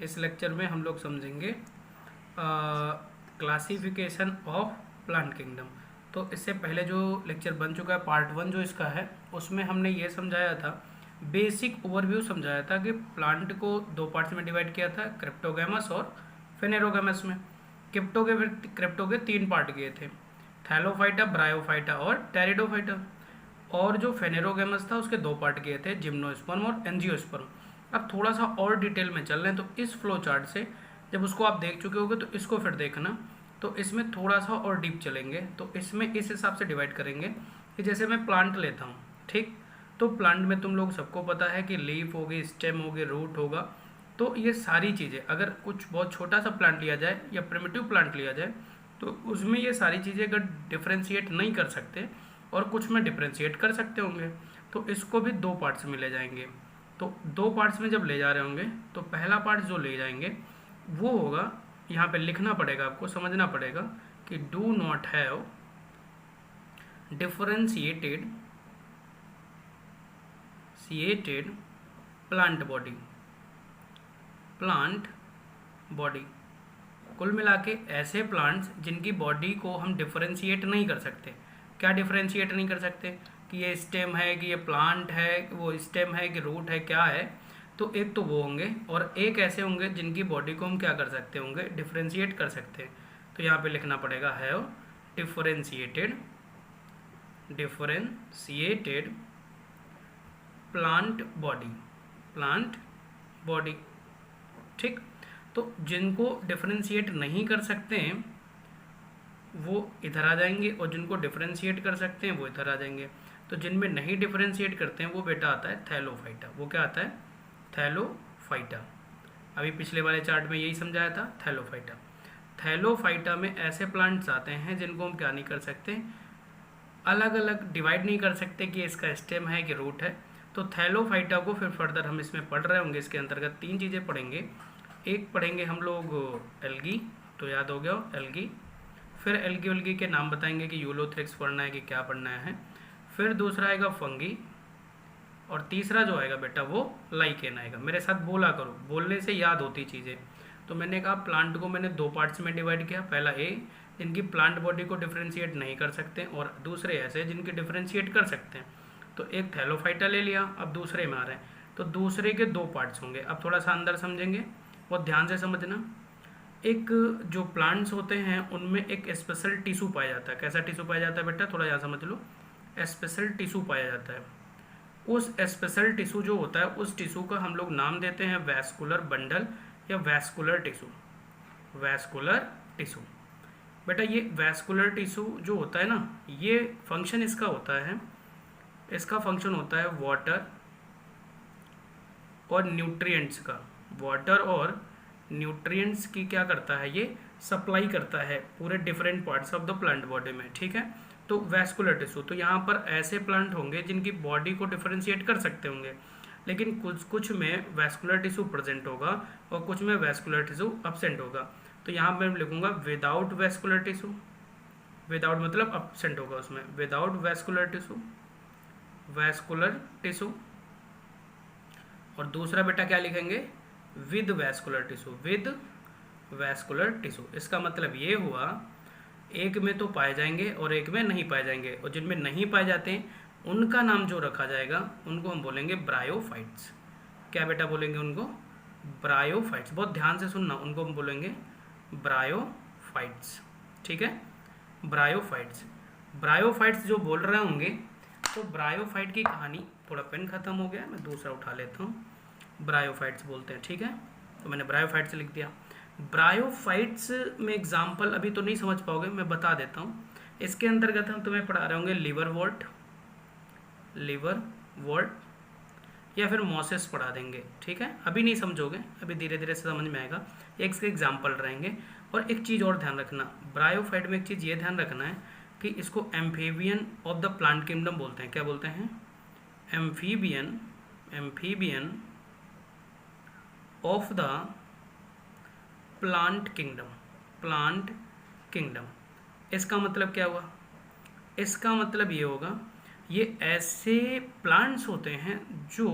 इस लेक्चर में हम लोग समझेंगे क्लासिफिकेशन ऑफ प्लांट किंगडम। तो इससे पहले जो लेक्चर बन चुका है पार्ट 1 जो इसका है, उसमें हमने ये समझाया था, बेसिक ओवरव्यू समझाया था कि प्लांट को दो पार्ट्स में डिवाइड किया था, क्रिप्टोगैमस और फेनेरोगैमस में। क्रिप्टो के 3 पार्ट किए थे, थैलोफाइटा, ब्रायोफाइटा और टेरिडोफाइटा। और जो फेनेरोगैमस था उसके 2 पार्ट किए थे, जिम्नोस्पर्म और एंजियोस्पर्म। अब थोड़ा सा और डिटेल में चल रहे हैं, तो इस फ्लो चार्ट से जब उसको आप देख चुके होगे तो इसको फिर देखना, तो इसमें थोड़ा सा और डीप चलेंगे। तो इसमें इस हिसाब से डिवाइड करेंगे कि जैसे मैं प्लांट लेता हूँ, ठीक, तो प्लांट में तुम लोग सबको पता है कि लीफ होगी, स्टेम होगी, रूट होगा। तो ये सारी चीज़ें, अगर कुछ बहुत छोटा सा प्लांट लिया जाए या प्रिमिटिव प्लांट लिया जाए, तो उसमें ये सारी चीज़ें अगर डिफ्रेंशिएट नहीं कर सकते और कुछ में डिफ्रेंशिएट कर सकते होंगे, तो इसको भी 2 पार्ट्स में ले जाएंगे। तो 2 पार्ट्स में जब ले जा रहे होंगे, तो पहला पार्ट जो ले जाएंगे वो होगा, यहाँ पे लिखना पड़ेगा, आपको समझना पड़ेगा कि do not have differentiated plant body. कुल मिला के ऐसे प्लांट्स जिनकी बॉडी को हम डिफरेंशिएट नहीं कर सकते। क्या डिफरेंशिएट नहीं कर सकते कि ये स्टेम है कि ये प्लांट है, वो स्टेम है कि रूट है, क्या है। तो एक तो वो होंगे, और एक ऐसे होंगे जिनकी बॉडी को हम क्या कर सकते होंगे, डिफरेंशिएट कर सकते हैं। तो यहाँ पे लिखना पड़ेगा हैव डिफरेंशिएटेड प्लांट बॉडी, ठीक। तो जिनको डिफरेंशिएट नहीं कर सकते हैं वो इधर आ जाएंगे, और जिनको डिफरेंशिएट कर सकते हैं वो इधर आ जाएंगे। तो जिनमें नहीं डिफरेंशिएट करते हैं वो बेटा आता है थैलोफाइटा। वो क्या आता है, थैलोफाइटा। अभी पिछले वाले चार्ट में यही समझाया था, थैलोफाइटा में ऐसे प्लांट्स आते हैं जिनको हम क्या नहीं कर सकते, अलग अलग डिवाइड नहीं कर सकते कि इसका स्टेम है कि रूट है। तो थैलोफाइटा को फिर फर्दर हम इसमें पढ़ रहे होंगे, इसके अंतर्गत 3 चीज़ें पढ़ेंगे। एक पढ़ेंगे हम लोग एल्गी, तो याद हो गया एल्गी। फिर एल्गी के नाम बताएंगे कि यूलोथ्रिक्स पढ़ना है कि क्या पढ़ना है। फिर दूसरा आएगा फंगी, और तीसरा जो आएगा बेटा वो लाइकेन आएगा। मेरे साथ बोला करो, बोलने से याद होती चीज़ें। तो मैंने कहा प्लांट को मैंने 2 पार्ट्स में डिवाइड किया। पहला ए, जिनकी प्लांट बॉडी को डिफरेंशिएट नहीं कर सकते, और दूसरे ऐसे जिनके डिफरेंशिएट कर सकते हैं। तो एक थैलोफाइटा ले लिया, अब दूसरे में आ रहे हैं, तो दूसरे के 2 पार्ट्स होंगे। अब थोड़ा सा अंदर समझेंगे, बहुत ध्यान से समझना। एक जो प्लांट्स होते हैं उनमें एक स्पेशल टिश्यू पाया जाता है। कैसा टिश्यू पाया जाता है बेटा, थोड़ा यहाँ समझ लो। स्पेशल टिश्यू पाया जाता है। उस स्पेशल टिश्यू जो होता है, उस टिश्यू का हम लोग नाम देते हैं वैस्कुलर बंडल या वैस्कुलर टिश्यू। बेटा ये वैस्कुलर टिश्यू जो होता है ना, ये फंक्शन इसका होता है, इसका फंक्शन होता है वाटर और न्यूट्रिएंट्स का। वाटर और न्यूट्रिएंट्स की क्या करता है, ये सप्लाई करता है पूरे different parts of the plant body में, ठीक है। तो वैस्कुलर टिश्यू, तो यहाँ पर ऐसे प्लांट होंगे जिनकी बॉडी को डिफरेंशिएट कर सकते होंगे, लेकिन कुछ में वैस्कुलर टिश्यू प्रेजेंट होगा और कुछ में वैस्कुलर टिश्यू एब्सेंट होगा। तो यहाँ पर मैं लिखूंगा विदाउट वैस्कुलर टिश्यू, विदाउट मतलब एब्सेंट होगा उसमें, विदाउट वैस्कुलर टिश्यू। और दूसरा बेटा क्या लिखेंगे, विद वैस्कुलर टिश्यू। इसका मतलब ये हुआ, एक में तो पाए जाएंगे और एक में नहीं पाए जाएंगे, और जिनमें नहीं पाए जाते हैं उनका नाम जो रखा जाएगा उनको हम बोलेंगे ब्रायोफाइट्स। क्या बेटा बोलेंगे उनको, ब्रायोफाइट्स। बहुत ध्यान से सुनना, उनको हम बोलेंगे ब्रायोफाइट्स, ठीक है। ब्रायोफाइट्स जो बोल रहे होंगे, तो ब्रायोफाइट की कहानी, थोड़ा पेन खत्म हो गया, मैं दूसरा उठा लेता हूँ। ब्रायोफाइट्स बोलते हैं, ठीक है। तो मैंने ब्रायोफाइट्स लिख दिया। ब्रायोफाइट्स में एग्जाम्पल अभी तो नहीं समझ पाओगे, मैं बता देता हूँ। इसके अंतर्गत हम तुम्हें पढ़ा रहे होंगे लिवर वॉल्ट या फिर मॉसेस पढ़ा देंगे, ठीक है। अभी नहीं समझोगे, अभी धीरे धीरे से समझ में आएगा। एक से एग्जाम्पल रहेंगे। और एक चीज़ और ध्यान रखना, ब्रायोफाइट में एक चीज़ ये ध्यान रखना है कि इसको amphibian of the plant kingdom बोलते हैं। क्या बोलते हैं, amphibian of the plant kingdom. इसका मतलब क्या हुआ, इसका मतलब ये होगा, ये ऐसे प्लांट्स होते हैं जो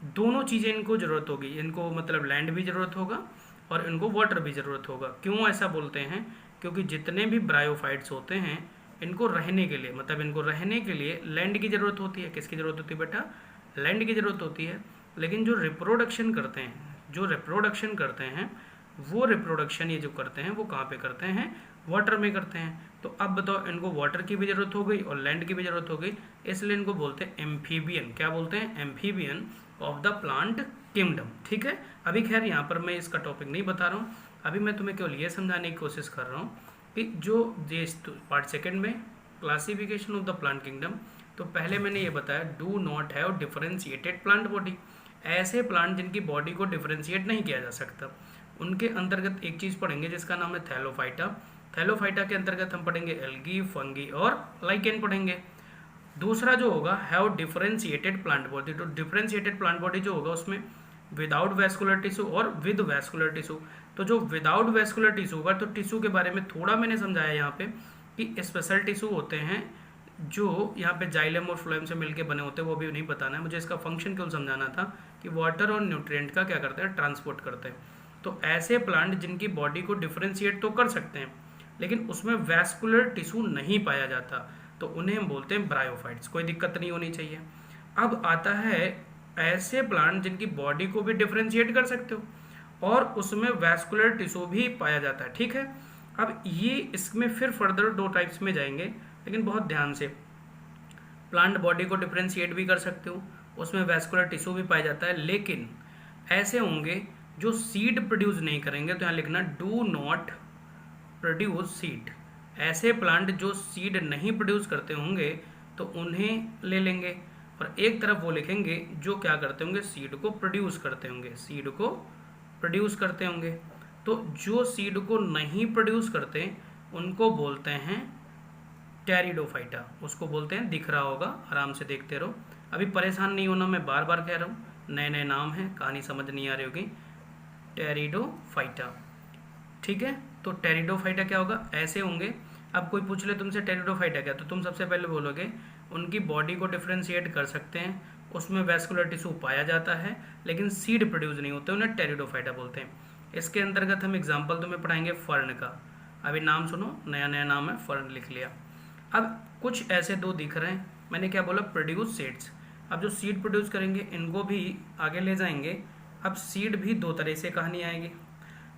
दोनों चीज़ें इनको ज़रूरत होगी, इनको मतलब लैंड भी ज़रूरत होगा और इनको वाटर भी ज़रूरत होगा। क्यों ऐसा बोलते हैं? क्योंकि जितने भी ब्रायोफाइट्स होते हैं इनको रहने के लिए, मतलब इनको रहने के लिए लैंड की ज़रूरत होती है। किसकी ज़रूरत होती है बेटा? लैंड की ज़रूरत होती है। लेकिन जो रिप्रोडक्शन करते हैं, वो रिप्रोडक्शन ये जो करते हैं वो कहाँ पे करते हैं? वाटर में करते हैं। तो अब बताओ, इनको वाटर की भी ज़रूरत हो गई और लैंड की भी ज़रूरत हो गई, इसलिए इनको बोलते हैं एम्फीबियन। क्या बोलते हैं? Amphibian of the plant kingdom. ठीक है, अभी खैर यहाँ पर मैं इसका टॉपिक नहीं बता रहा हूँ, अभी मैं तुम्हें केवल ये समझाने की कोशिश कर रहा हूँ कि जो पार्ट सेकेंड में classification of the plant kingdom, तो पहले मैंने ये बताया do not have differentiated plant body. ऐसे प्लांट जिनकी बॉडी को डिफरेंशिएट नहीं किया जा सकता, उनके अंतर्गत एक चीज़ पढ़ेंगे जिसका नाम है थैलोफाइटा। थैलोफाइटा के अंतर्गत हम पढ़ेंगे एल्गी, फंगी और लाइकेन पढ़ेंगे। दूसरा जो होगा हैव डिफरेंशिएटेड प्लांट बॉडी। तो डिफरेंशिएटेड प्लांट बॉडी जो होगा उसमें विदाउट वैस्कुलर टिश्यू और विद वैस्कुलर टिश्यू। तो जो विदाउट वैस्कुलर टिश्यू होगा, तो टिश्यू के बारे में थोड़ा मैंने समझाया यहाँ पे कि स्पेशल टिश्यू होते हैं जो यहाँ पे जाइलम और फ्लोएम से मिलके बने होते हैं, वो भी नहीं बताना है मुझे, इसका फंक्शन केवल समझाना था कि वाटर और न्यूट्रिएंट का क्या करते हैं? ट्रांसपोर्ट करते हैं। तो ऐसे प्लांट जिनकी बॉडी को डिफरेंशिएट तो कर सकते हैं लेकिन उसमें वैस्कुलर टिश्यू नहीं पाया जाता, तो उन्हें हम बोलते हैं ब्रायोफाइट्स। कोई दिक्कत नहीं होनी चाहिए। अब आता है ऐसे प्लांट जिनकी बॉडी को भी डिफरेंशिएट कर सकते हो और उसमें वैस्कुलर टिश्यू भी पाया जाता है। ठीक है, अब ये इसमें फिर फर्दर 2 टाइप्स में जाएंगे, लेकिन बहुत ध्यान से। प्लांट बॉडी को डिफरेंशिएट भी कर सकते हो, उसमें वैस्कुलर टिश्यू भी पाया जाता है, लेकिन ऐसे होंगे जो सीड प्रोड्यूस नहीं करेंगे। तो यहाँ लिखना डू नॉट प्रोड्यूस सीड। ऐसे प्लांट जो सीड नहीं प्रोड्यूस करते होंगे तो उन्हें ले लेंगे, और एक तरफ वो लिखेंगे जो क्या करते होंगे? सीड को प्रोड्यूस करते होंगे, सीड को प्रोड्यूस करते होंगे। तो जो सीड को नहीं प्रोड्यूस करते उनको बोलते हैं टेरिडोफाइटा। उसको बोलते हैं, दिख रहा होगा, आराम से देखते रहो, अभी परेशान नहीं होना, मैं बार बार कह रहा हूँ, नए नए नाम हैं, कहानी समझ नहीं आ रही होगी। टेरिडोफाइटा। ठीक है, तो टेरिडोफाइटा क्या होगा? ऐसे होंगे। अब कोई पूछ ले तुमसे टेरिडोफाइटा क्या, तो तुम सबसे पहले बोलोगे उनकी बॉडी को डिफरेंशिएट कर सकते हैं, उसमें वैस्कुलर टिश्यू पाया जाता है लेकिन सीड प्रोड्यूस नहीं होते, उन्हें टेरिडोफाइटा बोलते हैं। इसके अंतर्गत हम एग्जाम्पल तुम्हें पढ़ाएंगे फर्न का। अभी नाम सुनो, नया नया नाम है, फर्न लिख लिया। अब कुछ ऐसे 2 दिख रहे हैं, मैंने क्या बोला? Produce seeds. अब जो सीड प्रोड्यूस करेंगे इनको भी आगे ले जाएंगे। अब सीड भी 2 तरह से कहानी आएगी।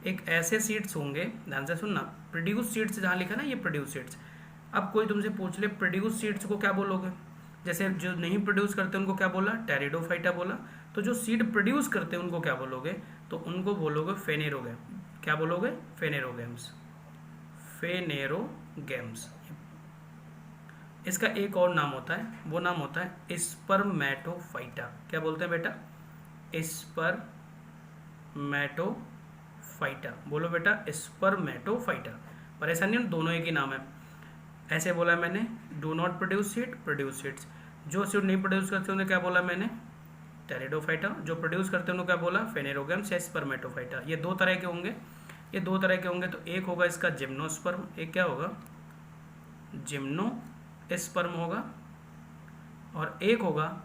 एक ऐसे सीड्स होंगे, ध्यान से सुनना, प्रोड्यूस सीड्स जहाँ लिखा ना, ये प्रोड्यूस सीड्स। अब कोई तुमसे पूछ ले प्रोड्यूस सीड्स को क्या बोलोगे? जैसे जो नहीं प्रोड्यूस करते उनको क्या बोला? टेरिडोफाइटा बोला। तो जो सीड प्रोड्यूस करते हैं उनको क्या बोलोगे? तो उनको बोलोगे फेनेरोगैम। क्या बोलोगे? फेनेरोगैम्स। फेनेरोगैम्स। इसका एक और नाम होता है, वो नाम होता है स्पर्मेटोफाइटा। क्या बोलते हैं बेटा? स्पर्मेटोफाइटा। बोलो बेटा, स्पर्मेटोफाइटा। परेशानी है, दोनों एक ही नाम है। ऐसे बोला मैंने, do not produce seed, produce seeds. जो सीड नहीं प्रोड्यूस करते उन्हें क्या बोला मैंने? टेरिडोफाइटा। जो प्रोड्यूस करते हैं उन्हें क्या बोला? फेनेरोगैम्स या स्पर्मेटोफाइटा। ये 2 तरह के होंगे, ये 2 तरह के होंगे। तो एक होगा इसका जिम्नोस्पर्म, एक क्या होगा? जिम्नोस्पर्म होगा, और एक होगा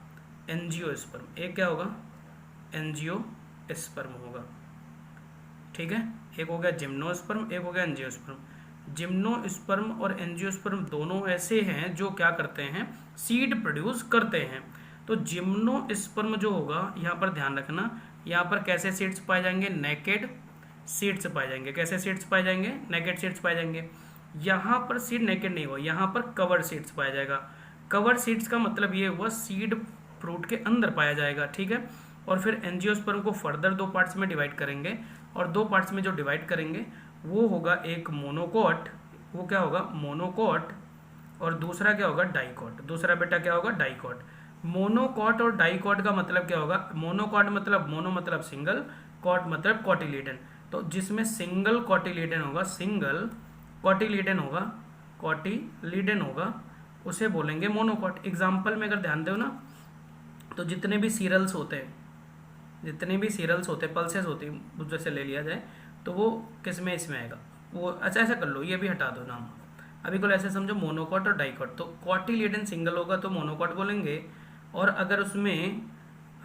एंजियोस्पर्म। एक क्या होगा? एंजियोस्पर्म होगा। ठीक है, एक हो गया जिम्नोस्पर्म, एक हो गया एंजियोस्पर्म। जिम्नोस्पर्म और एंजियोस्पर्म दोनों ऐसे हैं जो क्या करते हैं? सीड प्रोड्यूस करते हैं। तो जिम्नोस्पर्म जो होगा, यहाँ पर ध्यान रखना, यहाँ पर कैसे सीड्स पाए जाएंगे? नेकेड सीड्स पाए जाएंगे। कैसे सीड्स पाए जाएंगे? नेकेड सीड्स पाए जाएंगे। यहाँ पर सीड नेकेड नहीं हुआ, यहाँ पर कवर्ड सीड्स पाया जाएगा। कवर्ड सीड्स का मतलब ये हुआ सीड फ्रूट के अंदर पाया जाएगा। ठीक है, और फिर एंजियोस्पर्म को फर्दर 2 पार्ट्स में डिवाइड करेंगे, और 2 पार्ट्स में जो डिवाइड करेंगे वो होगा एक मोनोकॉट। वो क्या होगा? मोनोकॉट। और दूसरा क्या होगा? डाइकॉट। दूसरा बेटा क्या होगा? डाइकॉट। मोनोकॉट और डाइकॉट का मतलब क्या होगा? मोनोकॉट मतलब मोनो मतलब सिंगल, कॉट मतलब कॉटिलीडन। तो जिसमें सिंगल कॉटिलीडन होगा, सिंगल कॉटिलीडन होगा, कॉटिलीडन होगा, उसे बोलेंगे मोनोकॉट। एग्जाम्पल में अगर ध्यान दो ना, तो जितने भी सीरियल्स होते हैं, पल्सेस होती हैं, जैसे ले लिया जाए तो वो किस में? इसमें आएगा वो। अच्छा, ऐसा कर लो, ये भी हटा दो नाम। अभी को ऐसे समझो, मोनोकॉट और डाइकॉट। तो कॉटिलीडन सिंगल होगा तो मोनोकॉट बोलेंगे, और अगर उसमें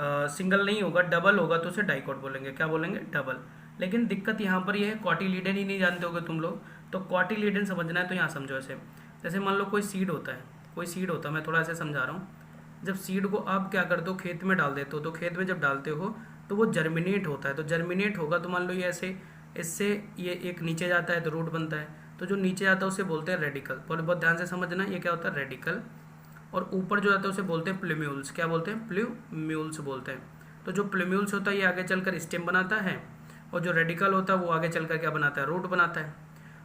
सिंगल नहीं होगा, डबल होगा तो उसे डाइकोट बोलेंगे। क्या बोलेंगे? डबल। लेकिन दिक्कत यहाँ पर यह है, कॉटिलीडन ही नहीं जानते होगे तुम लोग, तो कॉटिलीडन समझना है तो यहाँ समझो ऐसे। जैसे मान लो कोई सीड होता है, कोई सीड होता है, मैं थोड़ा ऐसे समझा रहा हूँ। जब सीड को आप क्या करते हो, खेत में डाल देते हो, तो खेत में जब डालते हो तो वो जर्मिनेट होता है। तो जर्मिनेट होगा तो मान लो ये ऐसे, इससे ये एक नीचे जाता है तो रूट बनता है। तो जो नीचे जाता है उसे बोलते हैं रेडिकल। बहुत ध्यान से समझना, ये क्या होता है? रेडिकल। और ऊपर जो जाता है उसे बोलते हैं प्लूम्यूल्स। क्या बोलते हैं? प्लूम्यूल्स बोलते हैं। तो जो प्लूम्यूल्स होता है ये आगे चलकर स्टेम बनाता है, और जो रेडिकल होता है वो आगे चलकर क्या बनाता है? रूट बनाता है।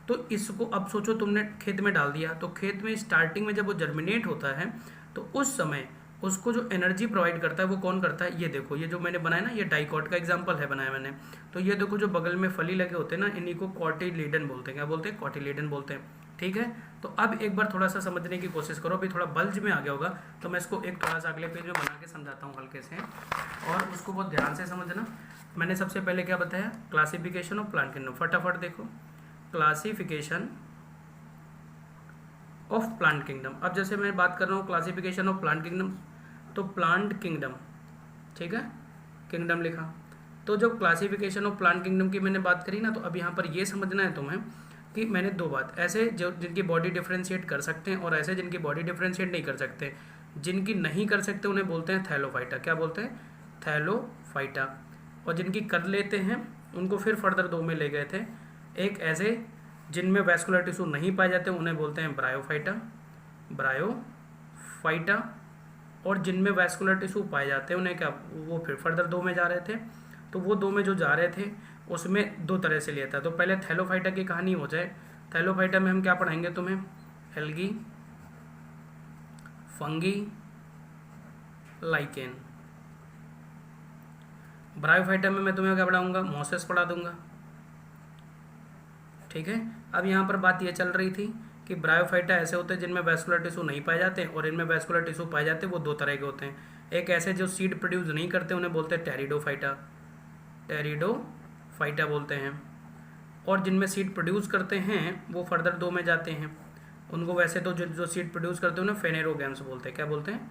तो इसको अब सोचो, तुमने खेत में डाल दिया, तो खेत में स्टार्टिंग में जब वो जर्मिनेट होता है तो उस समय उसको जो एनर्जी प्रोवाइड करता है वो कौन करता है? ये देखो, ये जो मैंने बनाया ना, ये डाइकॉट का एग्जांपल है, बनाया मैंने। तो ये देखो, जो बगल में फली लगे होते हैं ना, इन्हीं को कॉटिलीडन बोलते हैं। क्या बोलते हैं? कॉटिलीडन बोलते हैं। ठीक है, तो अब एक बार थोड़ा सा समझने की कोशिश करो। अभी थोड़ा बल्ज में आ गया होगा, तो मैं इसको एक थोड़ा सा अगले पेज में बना के समझाता हूँ हल्के से, और उसको बहुत ध्यान से समझना। मैंने सबसे पहले क्या बताया? Classification of plant kingdom. फटाफट देखो, क्लासिफिकेशन ऑफ प्लांट किंगडम। अब जैसे मैं बात कर रहा हूँ क्लासिफिकेशन ऑफ प्लांट किंगडम, तो प्लांट किंगडम, ठीक है, किंगडम लिखा। तो जब क्लासिफिकेशन ऑफ प्लांट किंगडम की मैंने बात करी ना, तो अब यहाँ पर ये समझना है तुम्हें कि मैंने दो बात, ऐसे जो जिनकी बॉडी डिफ्रेंशिएट कर सकते हैं और ऐसे जिनकी बॉडी डिफ्रेंशिएट नहीं कर सकते। जिनकी नहीं कर सकते उन्हें बोलते हैं थैलोफाइटा। क्या बोलते हैं? थैलोफाइटा। और जिनकी कर लेते हैं उनको फिर फर्दर दो में ले गए थे। एक ऐसे जिनमें वैस्कुलर टिश्यू नहीं पाए जाते उन्हें बोलते हैं ब्रायोफाइटा, ब्रायोफाइटा। और जिनमें वैस्कुलर टिश्यू पाए जाते हैं उन्हें क्या, वो फिर फर्दर दो में जा रहे थे। तो वो दो में जो जा रहे थे उसमें दो तरह से लिया था। तो पहले थैलोफाइटा की कहानी हो जाए। थैलोफाइटा में हम क्या पढ़ाएंगे तुम्हें? Algae, fungi, lichen. ब्रायोफाइटा में मैं तुम्हें क्या पढ़ाऊंगा? मोसेस पढ़ा दूंगा। ठीक है, अब यहाँ पर बात ये चल रही थी कि ब्रायोफाइटा ऐसे होते हैं जिनमें वैस्कुलर टिश्यू नहीं पाए जाते, और इनमें वैस्कुलर टिश्यू पाए जाते हैं, वो दो तरह के होते हैं। एक ऐसे जो सीड प्रोड्यूस नहीं करते उन्हें बोलते हैं टेरिडोफाइटा, टेरिडोफाइटा बोलते हैं। और जिनमें सीड प्रोड्यूस करते हैं वो फर्दर दो में जाते हैं, उनको वैसे तो जो सीड प्रोड्यूस करते हैं उन्हें फेनेरोगैम्स बोलते हैं। क्या बोलते हैं?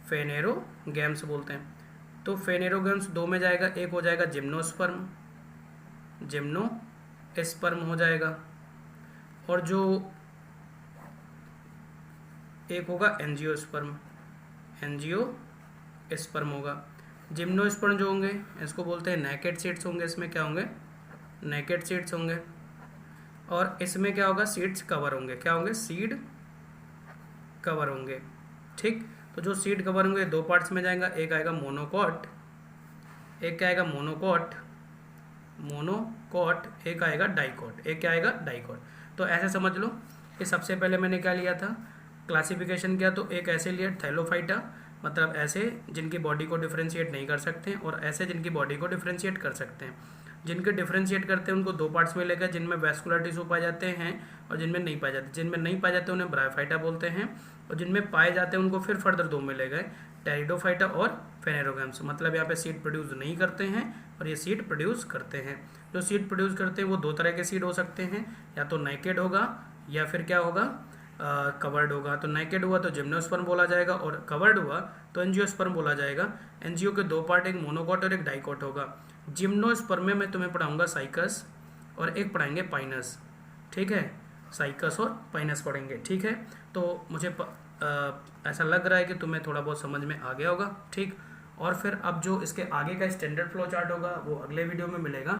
फेनेरोगैम्स बोलते हैं। तो फेनेरोगैम्स दो में जाएगा, एक हो जाएगा जिम्नोस्पर्म, जिम्नोस्पर्म हो जाएगा, और जो एक होगा एंजियोस्पर्म, एंजियोस्पर्म होगा। जिम्नोस्पर्म जो होंगे इसको बोलते हैं नेकेड सीड्स होंगे। इसमें क्या होंगे? नेकेड सीड्स होंगे। और इसमें क्या होगा? सीड्स कवर होंगे। क्या होंगे? सीड कवर होंगे। ठीक, तो जो सीड कवर होंगे दो पार्ट्स में जाएगा, एक आएगा मोनोकॉट, एक क्या आएगा? मोनोकॉट, एक आएगा डाइकॉट, एक क्या आएगा? डाइकॉट। तो ऐसे समझ लो कि सबसे पहले मैंने क्या लिया था? क्लासिफिकेशन किया, तो एक ऐसे लिया थैलोफाइटा, मतलब ऐसे जिनकी बॉडी को डिफ्रेंशिएट नहीं कर सकते, और ऐसे जिनकी बॉडी को डिफ्रेंशिएट कर सकते हैं। जिनके डिफ्रेंशिएट करते हैं उनको दो पार्ट्स में लेकर, जिनमें वैस्कुलर टिश्यू पाए जाते हैं और जिनमें नहीं पाए जाते। जिनमें नहीं पाए जाते उन्हें ब्रायोफाइटा बोलते हैं, और जिनमें पाए जाते हैं उनको फिर फर्दर दो में ले गए, टेरिडोफाइटा और फेनेरोगैम्स। मतलब यहाँ पे सीड प्रोड्यूस नहीं करते हैं और ये सीड प्रोड्यूस करते हैं। जो सीड प्रोड्यूस करते हैं वो दो तरह के सीड हो सकते हैं, या तो नेकेड होगा या फिर क्या होगा? कवर्ड होगा। तो नेकेड हुआ तो जिम्नोस्पर्म बोला जाएगा, और कवर्ड हुआ तो एंजियोस्पर्म बोला जाएगा। एंजियो के दो पार्ट, एक मोनोकॉट और एक डाइकॉट होगा। जिम्नोस्पर्म में मैं तुम्हें पढ़ाऊंगा साइकस, और एक पढ़ाएंगे पाइनस। ठीक है, साइकस और पाइनस पढ़ेंगे। ठीक है, तो मुझे ऐसा लग रहा है कि तुम्हें थोड़ा बहुत समझ में आ गया होगा। ठीक, और फिर अब जो इसके आगे का स्टैंडर्ड फ्लो चार्ट होगा वो अगले वीडियो में मिलेगा।